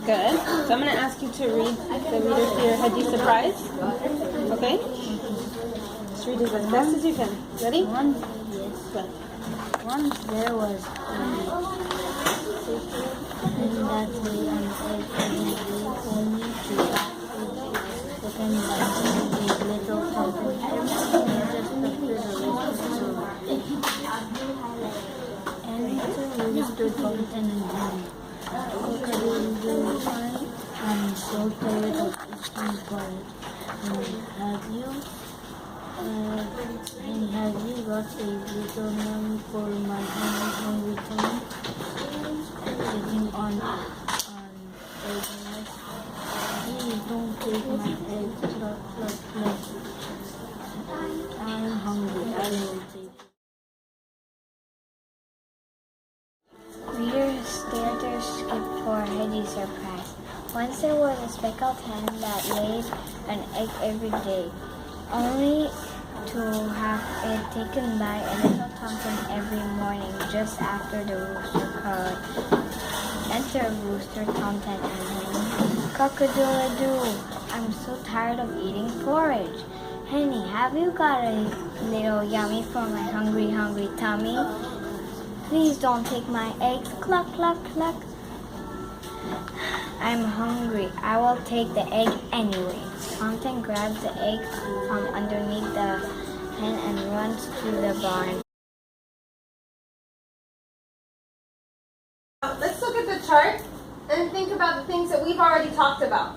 Good. So I'm going to ask you to read the readers to your Heady surprise. Okay? Just read it as best as you can. Ready? Yes. Good. Once there was a secret in that way an egg only to open by a little pumpkin just after the and so roasted pumpkin and ham. Cock-a-doodle and so tired of eating porridge. And have you got a little name for my hungry tummy? Sitting on egg nest. Please don't take my eggs. Cluck, cluck, cluck. I'm hungry. I will take it. Readers stared their skip for Heady's surprise. Once there was a speckled hen that laid an egg every day, only to have it taken by a little Tomkin every morning just after the rooster crowed. Enter Rooster, Tomkin, and Henny. Cock-a-doodle-doo, I'm so tired of eating porridge. Henny, have you got a little yummy for my hungry, hungry tummy? Please don't take my eggs. Cluck, cluck, cluck. I'm hungry. I will take the egg anyway. Tomkin grabs the egg from underneath the hen and runs to the barn. Let's look at the chart and think about the things that we've already talked about.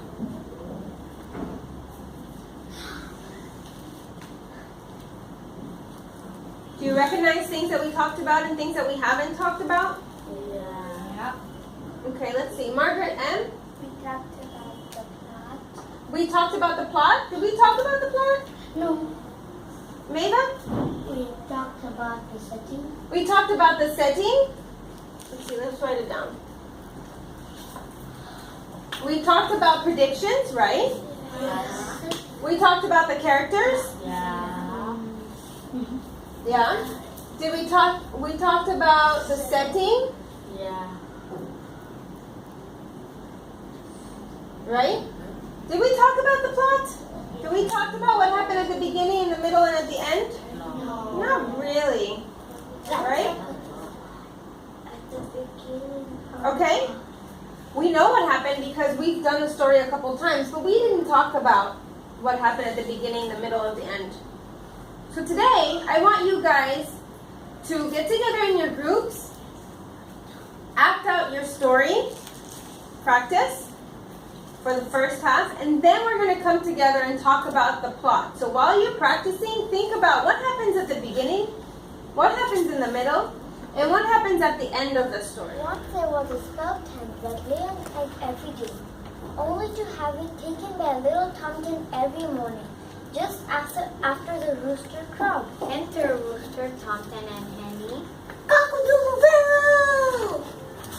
Do you recognize things that we talked about and things that we haven't talked about? Yeah. Okay, let's see. Margaret M. We talked about the plot. We talked about the plot. Did we talk about the plot? No, Maeva? we talked about the setting. We talked about the setting. Let's see, let's write it down. We talked about predictions, right? Yes. We talked about the characters. Yeah. Yeah. Did we talk? We talked about the setting, Yeah. right? Did we talk about the plot? Did we talk about what happened at the beginning, in the middle, and at the end? No. Not really. Right? At the beginning. Okay. We know what happened because we've done the story a couple times, but we didn't talk about what happened at the beginning, the middle, and the end. So today, I want you guys to get together in your groups, act out your story, practice for the first half, and then we're going to come together and talk about the plot. So while you're practicing, think about what happens at the beginning, what happens in the middle, and what happens at the end of the story. Once there was a spelt hen that lay an egg every day, only to have it taken by a little Tomkin every morning, just after the rooster crowed. Enter Rooster, Tomkin, and Henny. Cock-a-doodle-doo!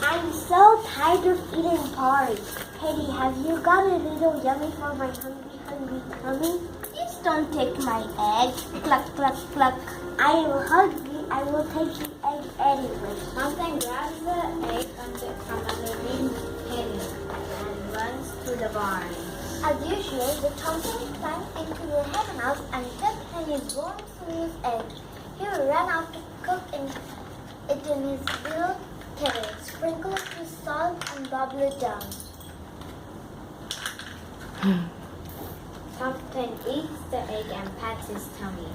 I'm so tired of eating porridge. Henny, have you got a little yummy for my hungry, hungry tummy? Please don't take my egg. Cluck, cluck, cluck. I am hungry. I will take the egg anyway. Tomkin grabs the egg from underneath Henny and runs to the barn. As usual, the Tomkin climbed into the hen house and took Henny's warm sweet egg. He ran out to cook it in his little kettle, sprinkle it with salt and bubble it down. Tomkin eats the egg and pats his tummy.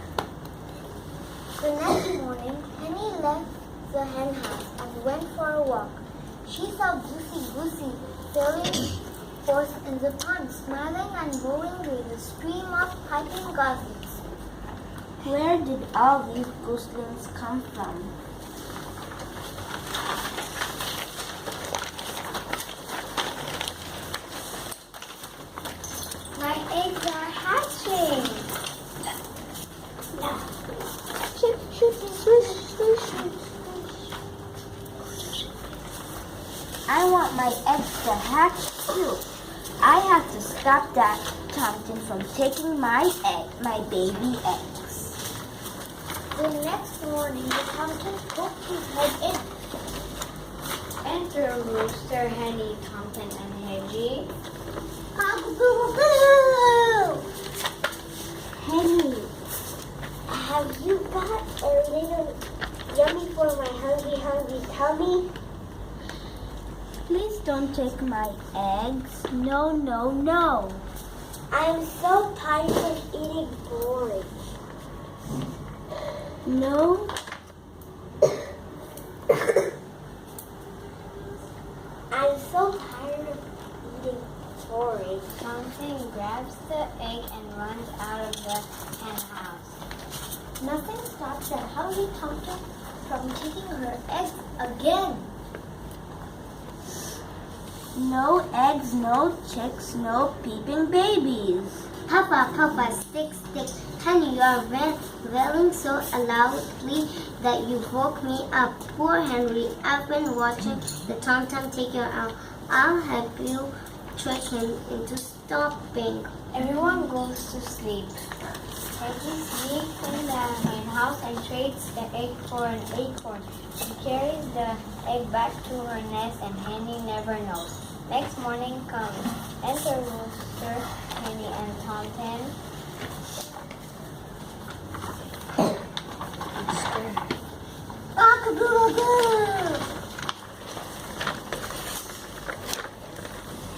The next morning, Henny left the hen house and went for a walk. She saw Goosey Goosey sailing forth in the pond, smiling and moving with a stream of piping gossips. Where did all these goslings come from? My eggs are hatching. Shoot, shoot, swish, swish, swish. I want my eggs to hatch too. I have to stop that Tomkin from taking my baby eggs. The next morning, the Tomkin poked his head in. Enter Rooster, Henny, Tomten, and Hedgie. Cock-a-doodle-doo! Henny, have you got a little yummy for my hungry tummy? Please don't take my eggs. No, no, no. I'm so tired of eating porridge. No. I'm so tired of eating porridge. Tomten grabs the egg and runs out of the hen house. Nothing stops that hungry Tomten from taking her eggs again. No eggs, no chicks, no peeping babies. Papa, Papa, stick, stick. Henny, you are wailing so loudly that you woke me up. Poor Henry, I've been watching the Tomten take you out. I'll help you trick him into stopping. Everyone goes to sleep. Hedgie sneaks in the hen house and trades the egg for an acorn. She carries the egg back to her nest and Henny never knows. Next morning comes. Enter Rooster, Henny, and Tomten. Cock-a-doodle-doo!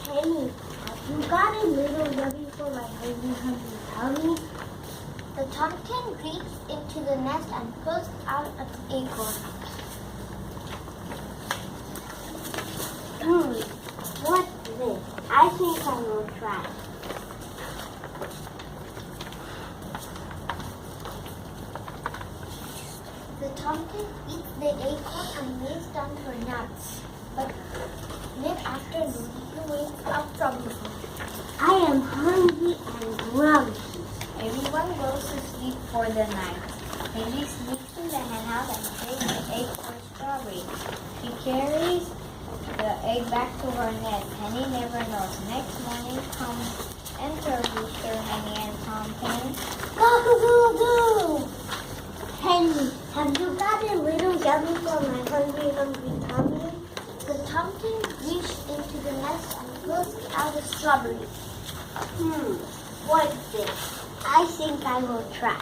Henny, have you got a little yummy for my hungry tummy? The Tomten reaches into the nest and pulls out an acorn. What's this? I think I will try. The Tomten eats the acorn and lays down her nuts. But mid-afternoon, he wakes up from his nap. I am hungry and grumpy. Everyone goes to sleep for the night. Hedgie sneaks in the hen house and trades the egg for strawberry. She carries the egg back to her nest. Henny never knows. Next morning comes. Enter Rooster, Henny, and Tomten. Cock-a-doodle-doo! Henny, have you got a little yummy for my hungry tummy? The Tomten reaches into the nest and pulls out a strawberry. What's this? I think I will try.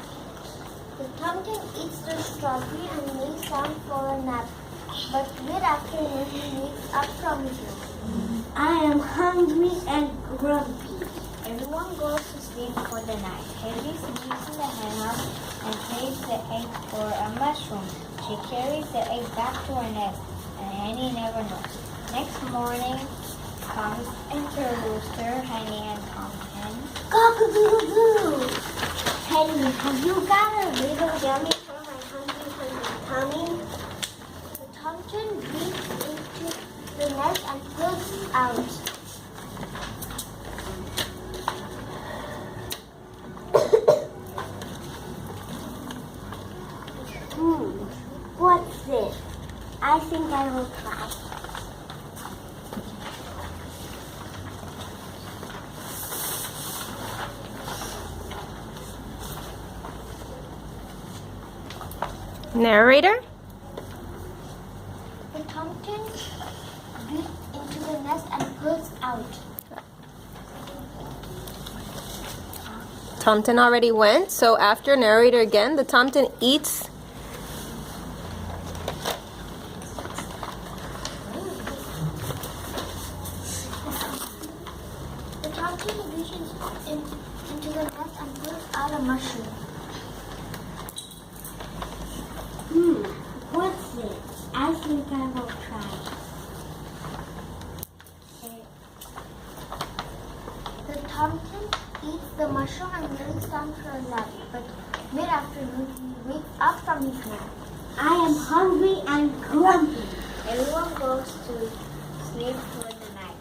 The Tomten eats the strawberry and lays down for a nap. But mid-afternoon he wakes up from his nap. I am hungry and grumpy. Everyone goes to sleep for the night. Hedgie sleeps in the hen house and trades the egg for a mushroom. She carries the egg back to her nest, and Henny never knows. Next morning comes. Enter Rooster, Henny, and Tomten. Cock-a-doodle-doo! Henny, have you got a little yummy for my hungry tummy? The Tomten reaches into the nest and pulls out. What's this? I think I will try. Narrator? The Tomten reaches into the nest and pulls out. Tomten already went, so after narrator again, the Tomten eats. The Tomten reaches into the nest and pulls out a mushroom. What's this? I think I will try. The Tomten eats the mushroom and lays down for a nap, but mid-afternoon he wakes up from his nap. I am hungry and grumpy. Everyone goes to sleep for the night.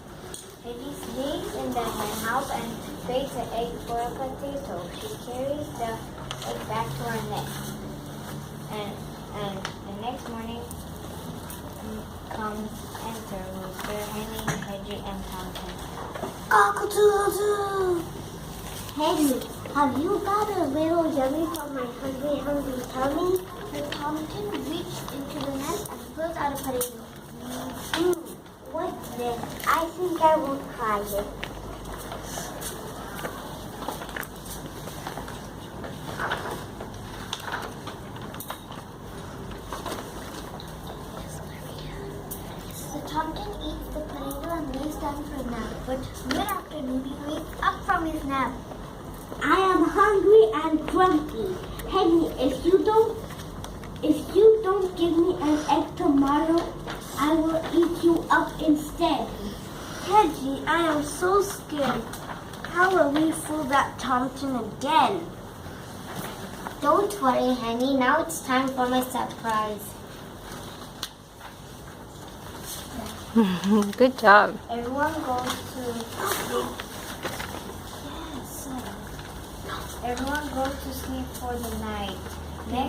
Hedgie sneaks in the hen house and trades the egg for a potato. She carries the egg back to her nest. And the next morning comes. Enter Rooster, Henny, Hedgie, and Tomten. Cock-a-doodle-doo! Henny, have you got a little yummy for my hungry tummy? The Tomten reaches into the nest and pulls out a potato. then I think I won't try it. The Tomkin eats the potato and lays down for a nap, but mid-afternoon he wakes up from his nap. I am hungry and grumpy. Henny, if you don't give me an egg tomorrow, I will eat you up instead. Teddy, I am so scared. How will we fool that Tomkin again? Don't worry, Henny. Now it's time for my surprise. Good job. Everyone goes to sleep. Yes. Everyone goes to sleep for the night. The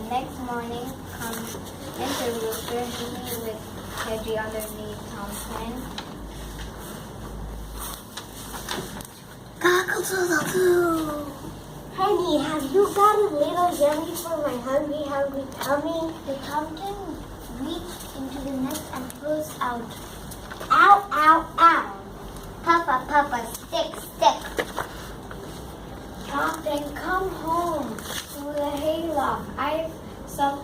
next morning comes in the rooster, Henny with Teddy underneath Tomkin. Cock-a-doodle-doo. Henny, have you got a little yummy for my hungry tummy? The Tomkin reached into the nest and pulls out. Ow, ow, ow. Papa, Papa, stick, stick. Tomkin, come home to the hayloft. I've some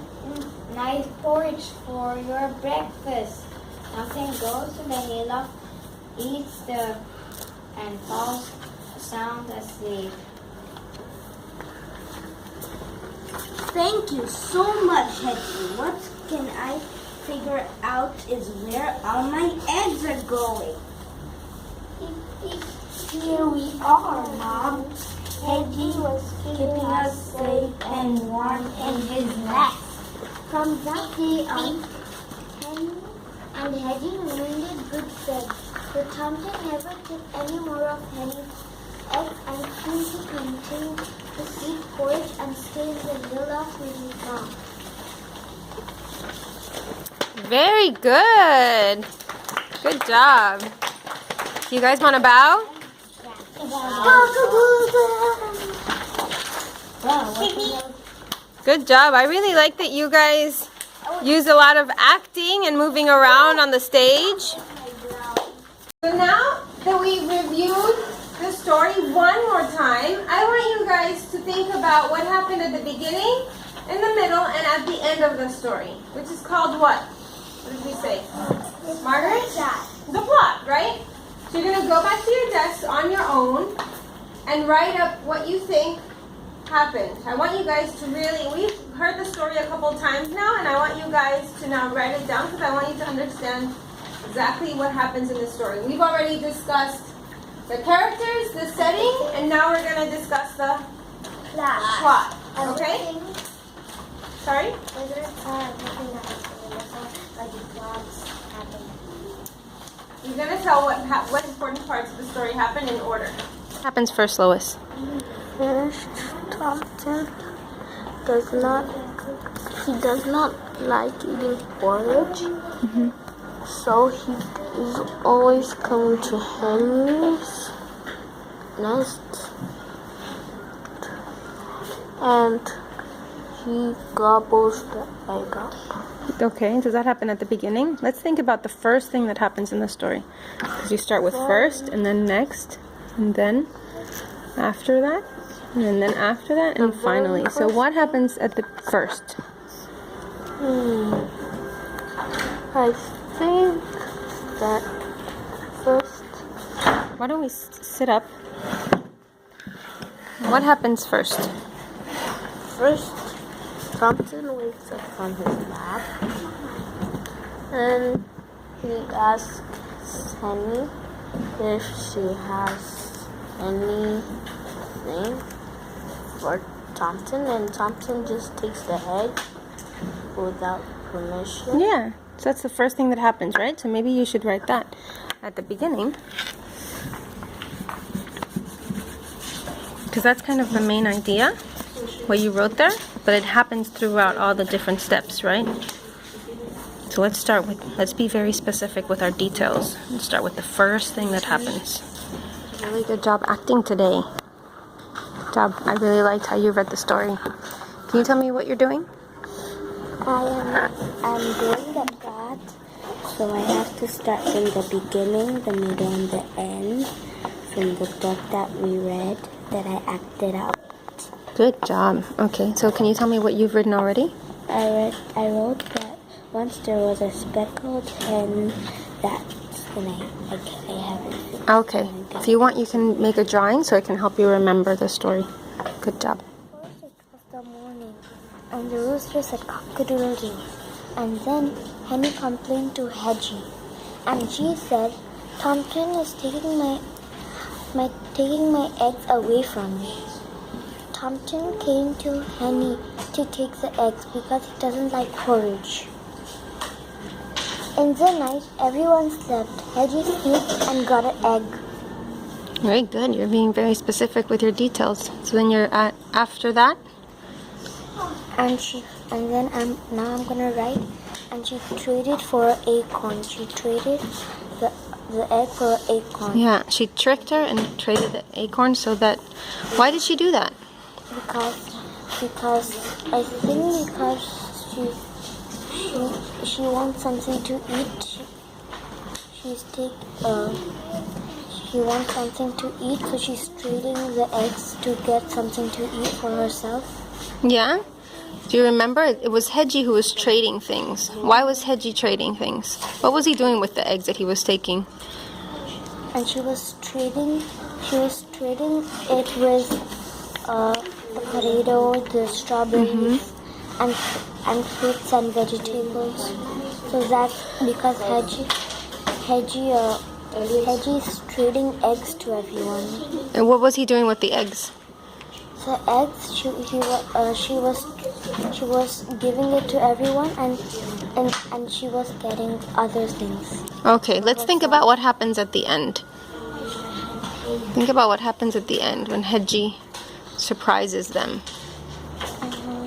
nice porridge for your breakfast. Tomkin goes to the hayloft, eats and falls sound asleep. Thank you so much, Hetty. What can I figure out is where all my eggs are going. Here we are, Mom. Hetty was keeping us safe and warm in his nest. From that day on, Henny and Hetty remained good friends. The Tomkin never took any more of Henny's eggs and soon he continued to eat porridge and stay in the hayloft with his mom. Very good. Good job. You guys want to bow? Good job. I really like that you guys use a lot of acting and moving around on the stage. So now that we've reviewed the story one more time, I want you guys to think about what happened at the beginning, in the middle, and at the end of the story, which is called what? What did we say? Margaret? The plot, right? So you're going to go back to your desk on your own and write up what you think happened. I want you guys to really, we've heard the story a couple times now, and I want you guys to now write it down because I want you to understand exactly what happens in the story. We've already discussed the characters, the setting, and now we're going to discuss the plot. Okay? Sorry? You're going to tell what important parts of the story happened in order. What happens first, Lois? First, Tomkin does not like eating porridge. Mm-hmm. So he is always coming to Henry's nest and he gobbles the egg up. Okay, does that happen at the beginning? Let's think about the first thing that happens in the story. Because you start with first, and then next, and then after that, and then after that, and finally. So what happens at the first? I think that first... Why don't we sit up? What happens first? First, Tomkin wakes up from his nap and he asks Henny if she has anything for Tomkin, and Tomkin just takes the egg without permission. Yeah, so that's the first thing that happens, right? So maybe you should write that at the beginning. Because that's kind of the main idea, what you wrote there, but it happens throughout all the different steps, right? So let's be very specific with our details. Let's start with the first thing that happens. Really good job acting today. Good job. I really liked how you read the story. Can you tell me what you're doing? I'm doing the plot. So I have to start from the beginning, the middle, and the end from the book that we read that I acted out. Good job. Okay, so can you tell me what you've written already? I wrote that once there was a speckled hen. That's when I haven't. Okay. If you want, you can make a drawing so it can help you remember the story. Good job. First it was the morning, and the rooster said cock-a-doodle-doo. And then Henny complained to Hedgie, and she said, Tomkin is taking my eggs away from me. Tomkin came to Henny to take the eggs because he doesn't like porridge. In the night, everyone slept. Hedgie sneaked and got an egg. Very good. You're being very specific with your details. So then you're after that? Now I'm gonna write. And she traded for an acorn. She traded the egg for an acorn. Yeah, she tricked her and traded the acorn so that... Why did she do that? Because I think because she wants something to eat. She wants something to eat, so she's trading the eggs to get something to eat for herself. Yeah? Do you remember? It was Hedgie who was trading things. Why was Hedgie trading things? What was he doing with the eggs that he was taking? And she was trading it with the potato, the strawberries, and fruits and vegetables. So that's because Hedgie's trading eggs to everyone. And what was he doing with the eggs? The eggs, she was giving it to everyone, and she was getting other things. Okay, let's think about what happens at the end. Think about what happens at the end when Hedgie surprises them.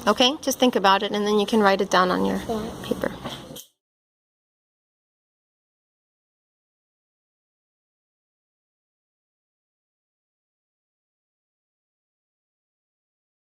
Okay, just think about it and then you can write it down on your paper.